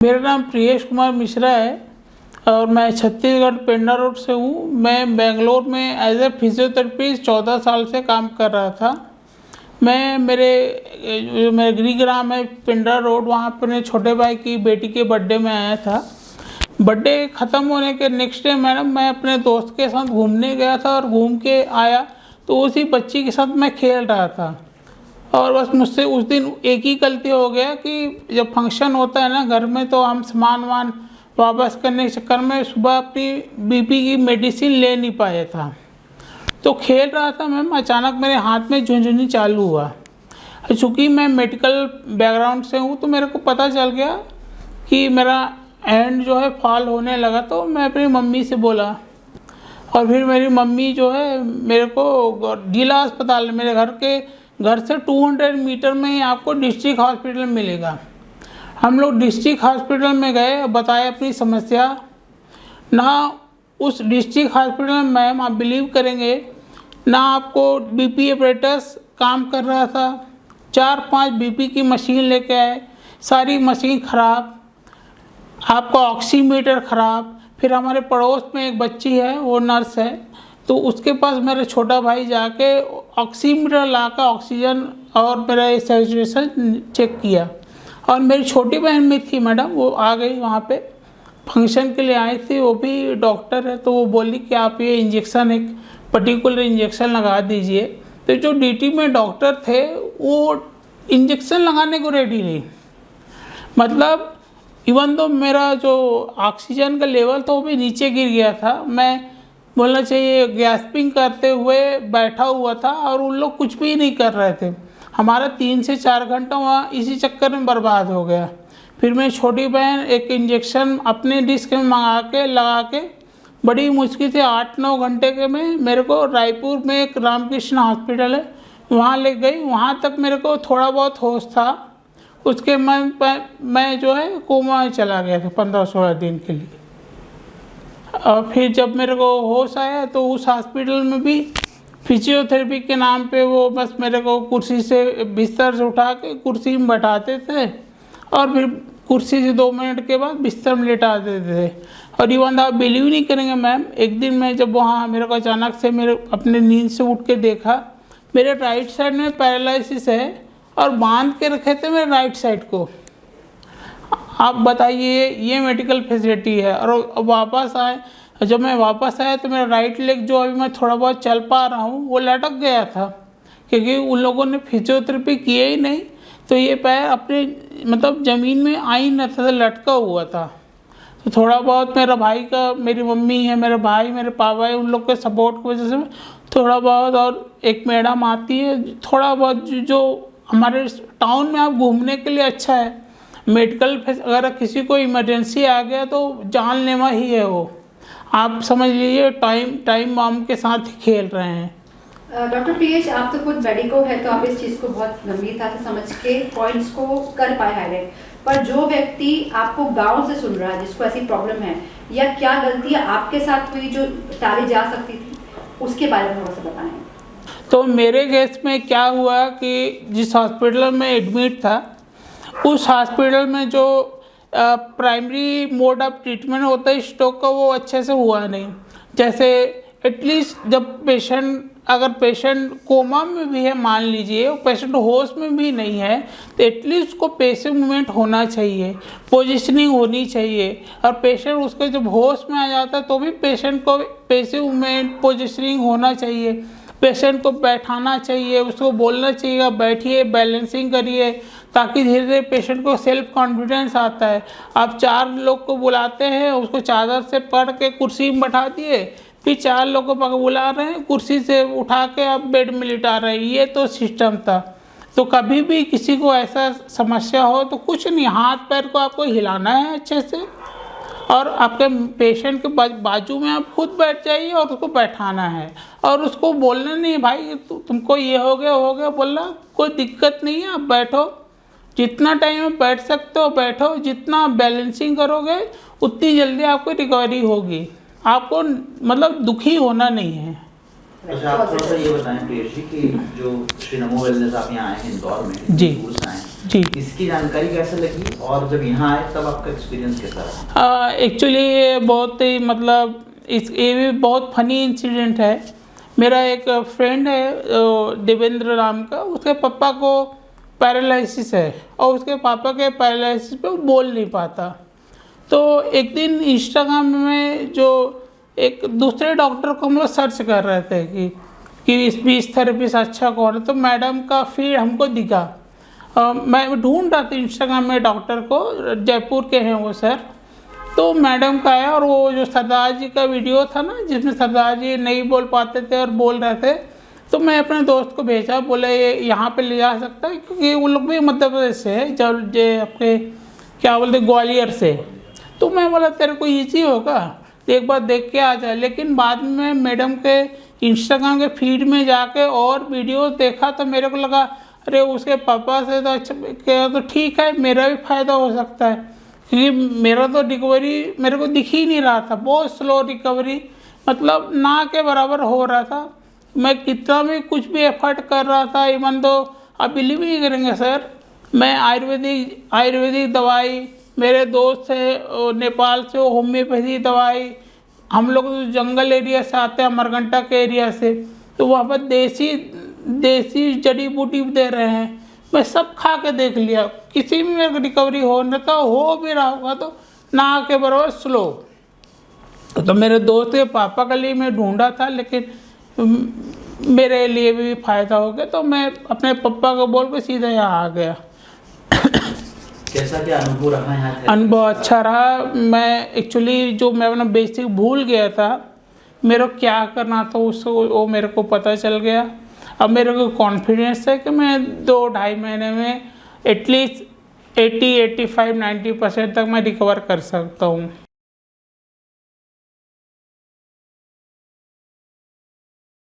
मेरा नाम प्रियेश कुमार मिश्रा है और मैं छत्तीसगढ़ पेंडा रोड से हूँ। मैं बेंगलोर में एज ए फिजियोथेरेपिस्ट 14 साल से काम कर रहा था। मैं मेरे गृहग्राम है पेंडा रोड, वहाँ पर मेरे छोटे भाई की बेटी के बर्थडे में आया था। बर्थडे ख़त्म होने के नेक्स्ट डे मैं अपने दोस्त के साथ घूमने गया था और घूम के आया तो उसी बच्ची के साथ मैं खेल रहा था और बस मुझसे उस दिन एक ही गलती हो गया कि जब फंक्शन होता है ना घर में, तो हम सामान वापस करने के चक्कर में सुबह अपनी बीपी की मेडिसिन ले नहीं पाया था। तो खेल रहा था मैम, अचानक मेरे हाथ में झुंझुनी चालू हुआ। चूँकि मैं मेडिकल बैकग्राउंड से हूँ तो मेरे को पता चल गया कि मेरा हैंड जो है फॉल होने लगा। तो मैं अपनी मम्मी से बोला और फिर मेरी मम्मी जो है मेरे को जिला अस्पताल, मेरे घर से 200 मीटर में ही आपको डिस्ट्रिक्ट हॉस्पिटल मिलेगा। हम लोग डिस्ट्रिक्ट हॉस्पिटल में गए, बताया अपनी समस्या ना। उस डिस्ट्रिक्ट हॉस्पिटल में मैम आप बिलीव करेंगे ना, आपको बीपी ऑपरेटर्स काम कर रहा था। 4-5 बीपी की मशीन लेके आए, सारी मशीन ख़राब, आपका ऑक्सीमीटर ख़राब। फिर हमारे पड़ोस में एक बच्ची है, वो नर्स है, तो उसके पास मेरा छोटा भाई जाके ऑक्सीमीटर लाकर ऑक्सीजन और मेरा सैचुरेशन चेक किया। और मेरी छोटी बहन भी थी मैडम, वो आ गई वहाँ पे, फंक्शन के लिए आई थी, वो भी डॉक्टर है। तो वो बोली कि आप ये इंजेक्शन, एक पर्टिकुलर इंजेक्शन लगा दीजिए। तो जो ड्यूटी में डॉक्टर थे वो इंजेक्शन लगाने को रेडी नहीं। मतलब इवन तो मेरा जो ऑक्सीजन का लेवल था वो भी नीचे गिर गया था। मैं बोलना चाहिए गैस्पिंग करते हुए बैठा हुआ था और उन लोग कुछ भी नहीं कर रहे थे। हमारा 3 से 4 घंटा वहाँ इसी चक्कर में बर्बाद हो गया। फिर मेरी छोटी बहन एक इंजेक्शन अपने डिस्क में मंगा के लगा के बड़ी मुश्किल से 8-9 घंटे के में मेरे को रायपुर में एक रामकृष्ण हॉस्पिटल है वहाँ ले गई। वहाँ तक मेरे को थोड़ा बहुत होश था। उसके मैं जो है कोमा में चला गया था 15-16 दिन के लिए। और फिर जब मेरे को होश आया तो उस हॉस्पिटल में भी फिजियोथेरेपी के नाम पे वो बस मेरे को कुर्सी से, बिस्तर से उठा के कुर्सी में बैठाते थे और फिर कुर्सी से 2 मिनट के बाद बिस्तर में लेटा देते थे। और इवन आप बिलीव नहीं करेंगे मैम, एक दिन मैं जब वहाँ मेरे को अचानक से मेरे अपने नींद से उठ के देखा, मेरे राइट साइड में पैरालिसिस है और बांध के रखे थे मेरे राइट साइड को। आप बताइए, ये मेडिकल फैसिलिटी है। और वापस आए, जब मैं वापस आया तो मेरा राइट लेग जो अभी मैं थोड़ा बहुत चल पा रहा हूँ वो लटक गया था, क्योंकि उन लोगों ने फिजियोथेरेपी किया ही नहीं। तो ये पैर अपने मतलब ज़मीन में आ ही नहीं था, लटका हुआ था। तो थोड़ा बहुत मेरा भाई का, मेरी मम्मी है, मेरा भाई, मेरे पापा है, उन लोग के सपोर्ट की वजह से थोड़ा बहुत, और एक मैडम आती है, थोड़ा बहुत जो हमारे टाउन में आप घूमने के लिए अच्छा है। मेडिकल अगर किसी को इमरजेंसी आ गया तो जानलेवा ही है वो, आप समझ लीजिए टाइम बम के साथ ही खेल रहे हैं। डॉक्टर प्रियेश, आप तो खुद मेडिको है तो आप इस चीज़ को बहुत गंभीरता से समझ के पॉइंट्स को कर पाए हाईलाइट। पर जो व्यक्ति आपको गांव से सुन रहा है जिसको ऐसी प्रॉब्लम है, या क्या गलतियाँ आपके साथ हुई जो टाली जा सकती थी, उसके बारे में थोड़ा सा बताएं। तो मेरे केस में क्या हुआ कि जिस हॉस्पिटल में एडमिट था उस हॉस्पिटल में जो प्राइमरी मोड ऑफ ट्रीटमेंट होता है स्ट्रोक का, वो अच्छे से हुआ नहीं। जैसे एटलीस्ट जब अगर पेशेंट कोमा में भी है, मान लीजिए वो पेशेंट होश में भी नहीं है, तो एटलीस्ट उसको पेसिव मूवमेंट होना चाहिए, पोजिशनिंग होनी चाहिए। और पेशेंट उसके जब होश में आ जाता है तो भी पेशेंट को पेसिव मूवमेंट, पोजिशनिंग होना चाहिए। पेशेंट को बैठाना चाहिए, उसको बोलना चाहिए बैठिए, बैलेंसिंग करिए, ताकि धीरे धीरे पेशेंट को सेल्फ कॉन्फिडेंस आता है। आप 4 लोग को बुलाते हैं, उसको चादर से पकड़ के कुर्सी में बैठा दिए, फिर 4 लोग को बुला रहे हैं, कुर्सी से उठा के आप बेड में लिटा रहे हैं। ये तो सिस्टम था। तो कभी भी किसी को ऐसा समस्या हो तो कुछ नहीं, हाथ पैर को आपको हिलाना है अच्छे से और आपके पेशेंट के बाजू में आप खुद बैठ जाइए और उसको बैठाना है। और उसको बोलना नहीं भाई तुमको ये हो गया बोलना, कोई दिक्कत नहीं है, आप बैठो, जितना टाइम आप बैठ सकते हो बैठो। जितना बैलेंसिंग करोगे उतनी जल्दी आपको रिकवरी होगी। आपको मतलब दुखी होना नहीं है। अच्छा, आप थोड़ा सा ये बताएं प्रियेश जी कि जो श्री नमो वेलनेस आप यहाँ आए हैं इंदौर में, जी, दूर से आए हैं, जी। इसकी जानकारी कैसे लगी और जब यहाँ आए तब आपका एक्सपीरियंस कैसा रहा? एक्चुअली ये बहुत ही मतलब ये भी बहुत फनी इंसिडेंट है। मेरा एक फ्रेंड है देवेंद्र नाम का, उसके पापा को पैरालिसिस है और उसके पापा के पैरालिसिस पे वो बोल नहीं पाता। तो एक दिन इंस्टाग्राम में जो एक दूसरे डॉक्टर को हम लोग सर्च कर रहे थे कि स्पीच थेरेपिस्ट अच्छा कौन है, तो मैडम का फीड हमको दिखा। मैं ढूंढ रहा था इंस्टाग्राम में डॉक्टर को, जयपुर के हैं वो सर। तो मैडम का आया और वो जो सरदार जी का वीडियो था ना, जिसमें सरदार जी नहीं बोल पाते थे और बोल रहे थे, तो मैं अपने दोस्त को भेजा, बोले ये यहाँ पे ले जा सकता है, क्योंकि वो लोग भी मध्य प्रदेश से है, जब जे अपने क्या बोलते ग्वालियर से। तो मैं बोला तेरे को ईजी होगा, एक बार देख के आ जाए। लेकिन बाद में मैडम के इंस्टाग्राम के फीड में जाके और वीडियो देखा तो मेरे को लगा अरे उसके पापा से तो अच्छा क्या, तो ठीक है मेरा भी फ़ायदा हो सकता है, क्योंकि मेरा तो रिकवरी मेरे को दिख ही नहीं रहा था, बहुत स्लो रिकवरी, मतलब ना के बराबर हो रहा था। मैं कितना भी कुछ भी एफर्ट कर रहा था, इवन तो आप बिलीव नहीं करेंगे सर, मैं आयुर्वेदिक दवाई, मेरे दोस्त है नेपाल से, होम्योपैथी दवाई, हम लोग तो जंगल एरिया से आते हैं, अमरकंटक के एरिया से, तो वहाँ पर देसी जड़ी बूटी दे रहे हैं, मैं सब खा के देख लिया, किसी भी मेरे को रिकवरी हो न था, हो भी रहा होगा तो ना के बराबर स्लो। तो मेरे दोस्त के पापा के लिए मैं ढूंढा था, लेकिन मेरे लिए भी फ़ायदा हो गया, तो मैं अपने पापा को बोल के सीधा यहाँ आ गया। कैसा क्या अनुभव रहा यहाँ? अनुभव अच्छा रहा। मैं एक्चुअली जो मैं अपना बेसिक भूल गया था, मेरे को क्या करना था उसको वो मेरे को पता चल गया। अब मेरे को कॉन्फिडेंस है कि मैं 2-2.5 महीने में एटलीस्ट 80, 85, 90% तक मैं रिकवर कर सकता हूँ।